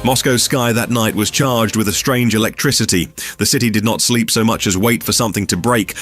Moscow's sky that night was charged with a strange electricity. The city did not sleep so much as wait for something to break.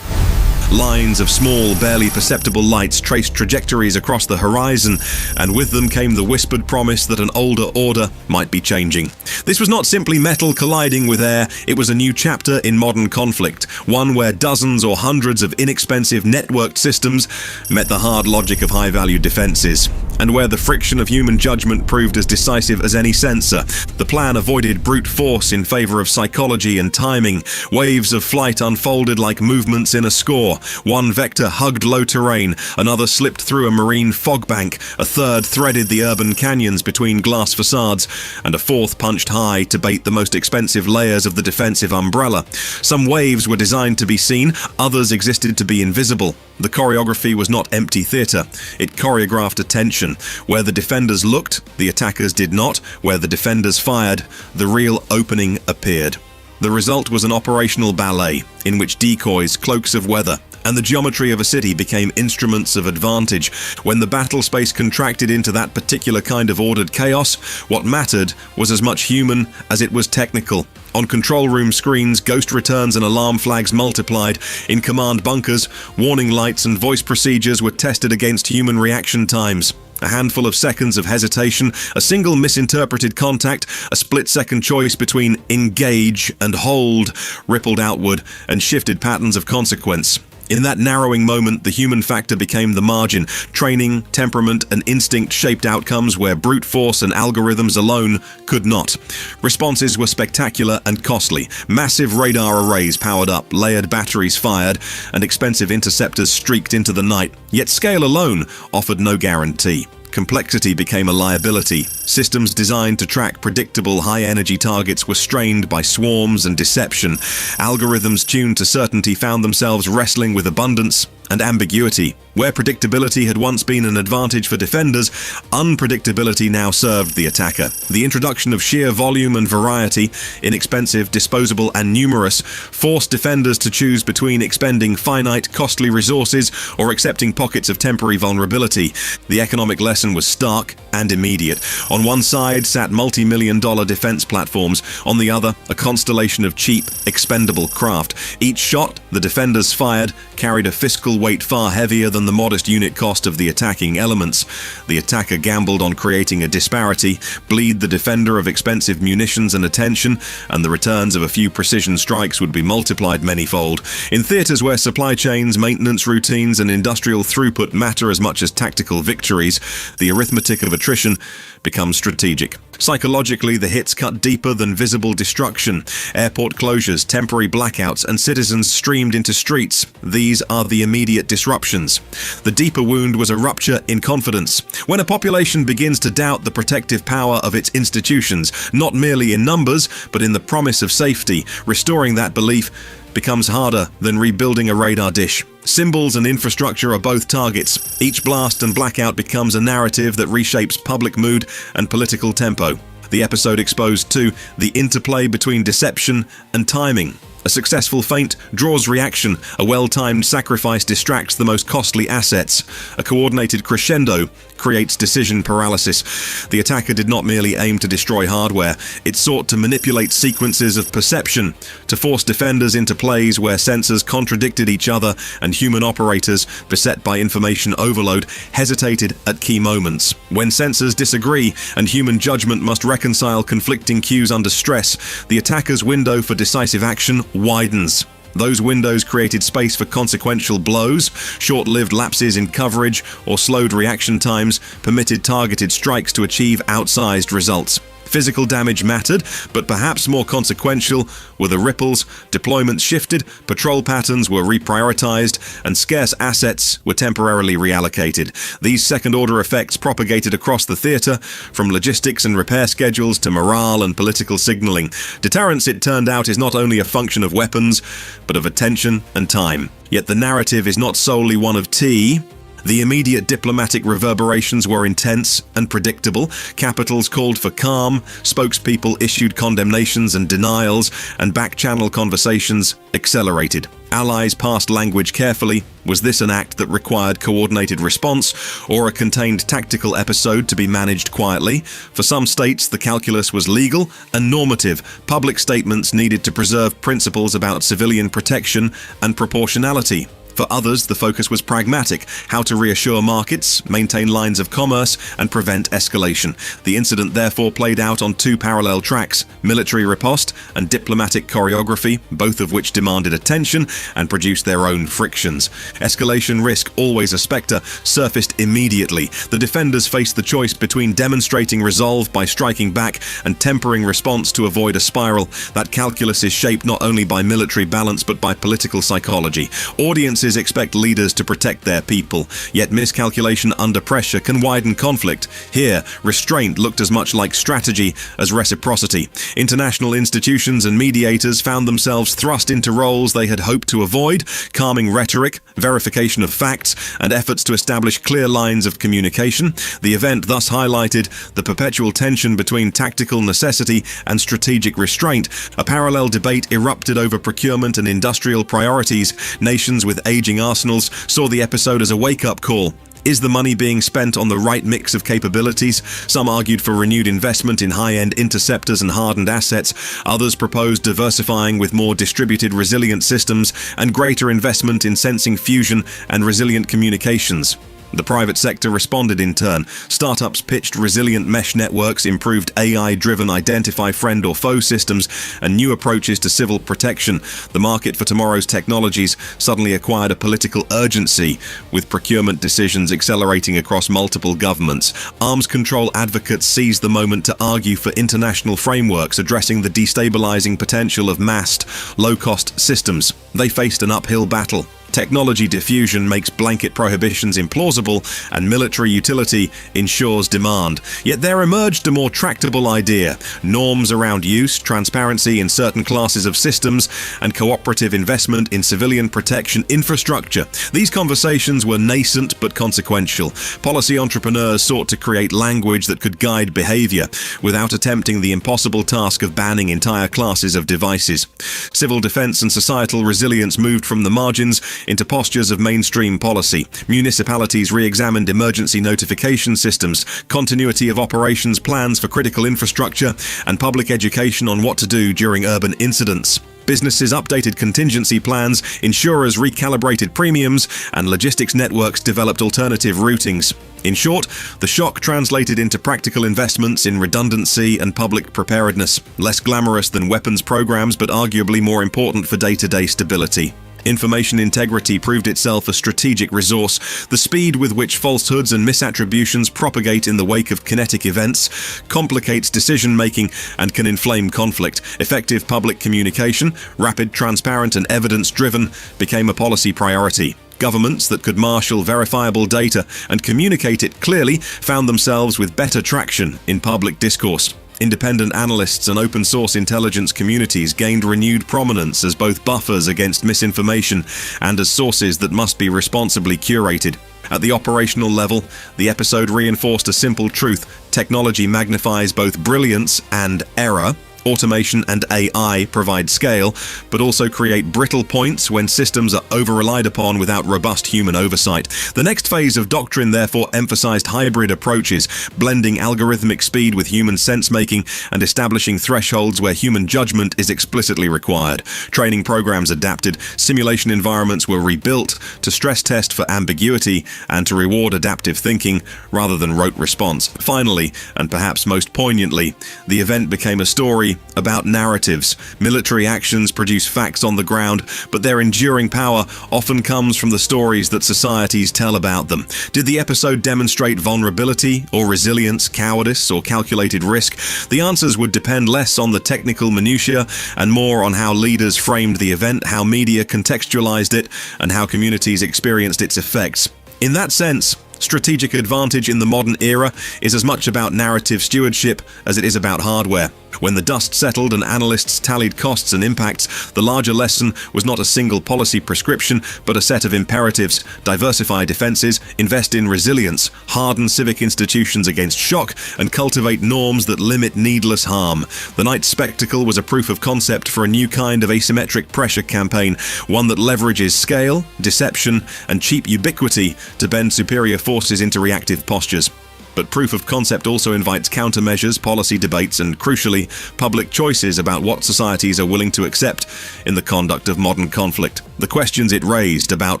Lines of small, barely perceptible lights traced trajectories across the horizon, and with them came the whispered promise that an older order might be changing. This was not simply metal colliding with air, it was a new chapter in modern conflict, one where dozens or hundreds of inexpensive networked systems met the hard logic of high-value defenses, and where the friction of human judgment proved as decisive as any sensor. The plan avoided brute force in favor of psychology and timing. Waves of flight unfolded like movements in a score. One vector hugged low terrain, another slipped through a marine fog bank, a third threaded the urban canyons between glass facades, and a fourth punched high to bait the most expensive layers of the defensive umbrella. Some waves were designed to be seen, others existed to be invisible. The choreography was not empty theater. It choreographed attention. Where the defenders looked, the attackers did not. Where the defenders fired, the real opening appeared. The result was an operational ballet, in which decoys, cloaks of weather, and the geometry of a city became instruments of advantage. When the battle space contracted into that particular kind of ordered chaos, what mattered was as much human as it was technical. On control room screens, ghost returns and alarm flags multiplied. In command bunkers, warning lights and voice procedures were tested against human reaction times. A handful of seconds of hesitation, a single misinterpreted contact, a split-second choice between engage and hold rippled outward and shifted patterns of consequence. In that narrowing moment, the human factor became the margin. Training, temperament, and instinct shaped outcomes where brute force and algorithms alone could not. Responses were spectacular and costly. Massive radar arrays powered up, layered batteries fired, and expensive interceptors streaked into the night. Yet scale alone offered no guarantee. Complexity became a liability. Systems designed to track predictable high-energy targets were strained by swarms and deception. Algorithms tuned to certainty found themselves wrestling with abundance and ambiguity. Where predictability had once been an advantage for defenders, unpredictability now served the attacker. The introduction of sheer volume and variety, inexpensive, disposable, and numerous, forced defenders to choose between expending finite, costly resources or accepting pockets of temporary vulnerability. The economic lesson was stark and immediate. On one side sat multi-million-dollar defense platforms, on the other, a constellation of cheap, expendable craft. Each shot the defenders fired carried a fiscal weight far heavier than the modest unit cost of the attacking elements. The attacker gambled on creating a disparity, bleed the defender of expensive munitions and attention, and the returns of a few precision strikes would be multiplied manyfold. In theaters where supply chains, maintenance routines, and industrial throughput matter as much as tactical victories, the arithmetic of attrition becomes strategic. Psychologically, the hits cut deeper than visible destruction. Airport closures, temporary blackouts, and citizens streamed into streets. These are the immediate disruptions. The deeper wound was a rupture in confidence. When a population begins to doubt the protective power of its institutions, not merely in numbers, but in the promise of safety, restoring that belief becomes harder than rebuilding a radar dish. Symbols and infrastructure are both targets. Each blast and blackout becomes a narrative that reshapes public mood and political tempo. The episode exposed, too, the interplay between deception and timing. A successful feint draws reaction. A well-timed sacrifice distracts the most costly assets. A coordinated crescendo creates decision paralysis. The attacker did not merely aim to destroy hardware. It sought to manipulate sequences of perception, to force defenders into plays where sensors contradicted each other and human operators, beset by information overload, hesitated at key moments. When sensors disagree and human judgment must reconcile conflicting cues under stress, the attacker's window for decisive action widens. Those windows created space for consequential blows, short-lived lapses in coverage, or slowed reaction times permitted targeted strikes to achieve outsized results. Physical damage mattered, but perhaps more consequential were the ripples. Deployments shifted, patrol patterns were reprioritized, and scarce assets were temporarily reallocated. These second-order effects propagated across the theater, from logistics and repair schedules to morale and political signaling. Deterrence, it turned out, is not only a function of weapons, but of attention and time. Yet the narrative is not solely one of tea. The immediate diplomatic reverberations were intense and predictable. Capitals called for calm, spokespeople issued condemnations and denials, and back-channel conversations accelerated. Allies parsed language carefully. Was this an act that required coordinated response, or a contained tactical episode to be managed quietly? For some states, the calculus was legal and normative. Public statements needed to preserve principles about civilian protection and proportionality. For others, the focus was pragmatic: how to reassure markets, maintain lines of commerce, and prevent escalation. The incident therefore played out on two parallel tracks: military riposte and diplomatic choreography, both of which demanded attention and produced their own frictions. Escalation risk, always a spectre, surfaced immediately. The defenders faced the choice between demonstrating resolve by striking back and tempering response to avoid a spiral. That calculus is shaped not only by military balance but by political psychology. Audiences expect leaders to protect their people, yet miscalculation under pressure can widen conflict. Here, restraint looked as much like strategy as reciprocity. International institutions and mediators found themselves thrust into roles they had hoped to avoid: calming rhetoric, verification of facts, and efforts to establish clear lines of communication. The event thus highlighted the perpetual tension between tactical necessity and strategic restraint. A parallel debate erupted over procurement and industrial priorities. Nations with aging arsenals saw the episode as a wake-up call. Is the money being spent on the right mix of capabilities? Some argued for renewed investment in high-end interceptors and hardened assets. Others proposed diversifying with more distributed resilient systems and greater investment in sensing fusion and resilient communications. The private sector responded in turn. Startups pitched resilient mesh networks, improved AI-driven identify friend or foe systems, and new approaches to civil protection. The market for tomorrow's technologies suddenly acquired a political urgency, with procurement decisions accelerating across multiple governments. Arms control advocates seized the moment to argue for international frameworks addressing the destabilizing potential of massed, low-cost systems. They faced an uphill battle. Technology diffusion makes blanket prohibitions implausible, and military utility ensures demand. Yet there emerged a more tractable idea: norms around use, transparency in certain classes of systems, and cooperative investment in civilian protection infrastructure. These conversations were nascent but consequential. Policy entrepreneurs sought to create language that could guide behavior, without attempting the impossible task of banning entire classes of devices. Civil defense and societal resilience moved from the margins into postures of mainstream policy. Municipalities re-examined emergency notification systems, continuity of operations plans for critical infrastructure, and public education on what to do during urban incidents. Businesses updated contingency plans, insurers recalibrated premiums, and logistics networks developed alternative routings. In short, the shock translated into practical investments in redundancy and public preparedness, less glamorous than weapons programs but arguably more important for day-to-day stability. Information integrity proved itself a strategic resource. The speed with which falsehoods and misattributions propagate in the wake of kinetic events complicates decision-making and can inflame conflict. Effective public communication, rapid, transparent, and evidence-driven, became a policy priority. Governments that could marshal verifiable data and communicate it clearly found themselves with better traction in public discourse. Independent analysts and open-source intelligence communities gained renewed prominence as both buffers against misinformation and as sources that must be responsibly curated. At the operational level, the episode reinforced a simple truth: technology magnifies both brilliance and error. Automation and AI provide scale, but also create brittle points when systems are over-relied upon without robust human oversight. The next phase of doctrine therefore emphasized hybrid approaches, blending algorithmic speed with human sense-making and establishing thresholds where human judgment is explicitly required. Training programs adapted, simulation environments were rebuilt to stress test for ambiguity and to reward adaptive thinking rather than rote response. Finally, and perhaps most poignantly, the event became a story about narratives. Military actions produce facts on the ground, but their enduring power often comes from the stories that societies tell about them. Did the episode demonstrate vulnerability or resilience, cowardice or calculated risk? The answers would depend less on the technical minutiae and more on how leaders framed the event, how media contextualized it, and how communities experienced its effects. In that sense, strategic advantage in the modern era is as much about narrative stewardship as it is about hardware. When the dust settled and analysts tallied costs and impacts, the larger lesson was not a single policy prescription, but a set of imperatives: diversify defenses, invest in resilience, harden civic institutions against shock, and cultivate norms that limit needless harm. The night's spectacle was a proof of concept for a new kind of asymmetric pressure campaign, one that leverages scale, deception, and cheap ubiquity to bend superior forces into reactive postures. But proof of concept also invites countermeasures, policy debates, and, crucially, public choices about what societies are willing to accept in the conduct of modern conflict. The questions it raised about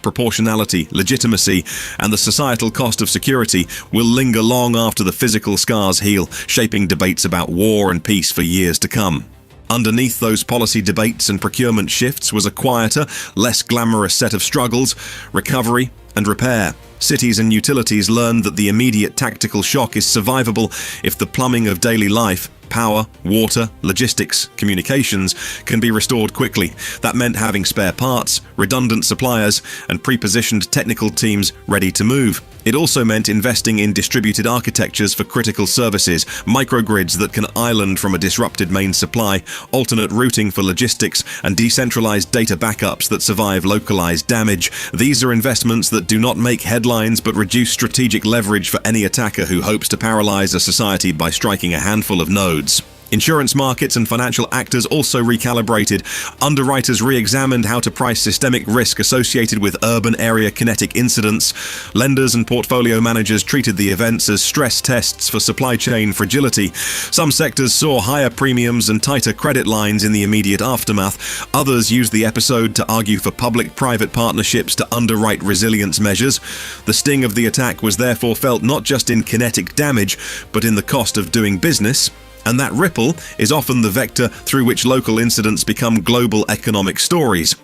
proportionality, legitimacy, and the societal cost of security will linger long after the physical scars heal, shaping debates about war and peace for years to come. Underneath those policy debates and procurement shifts was a quieter, less glamorous set of struggles: recovery and repair. Cities and utilities learned that the immediate tactical shock is survivable if the plumbing of daily life, power, water, logistics, communications, can be restored quickly. That meant having spare parts, redundant suppliers, and pre-positioned technical teams ready to move. It also meant investing in distributed architectures for critical services, microgrids that can island from a disrupted main supply, alternate routing for logistics, and decentralized data backups that survive localized damage. These are investments that do not make headlines but reduce strategic leverage for any attacker who hopes to paralyze a society by striking a handful of nodes. Insurance markets and financial actors also recalibrated. Underwriters re-examined how to price systemic risk associated with urban area kinetic incidents. Lenders and portfolio managers treated the events as stress tests for supply chain fragility. Some sectors saw higher premiums and tighter credit lines in the immediate aftermath. Others used the episode to argue for public-private partnerships to underwrite resilience measures. The sting of the attack was therefore felt not just in kinetic damage, but in the cost of doing business. And that ripple is often the vector through which local incidents become global economic stories.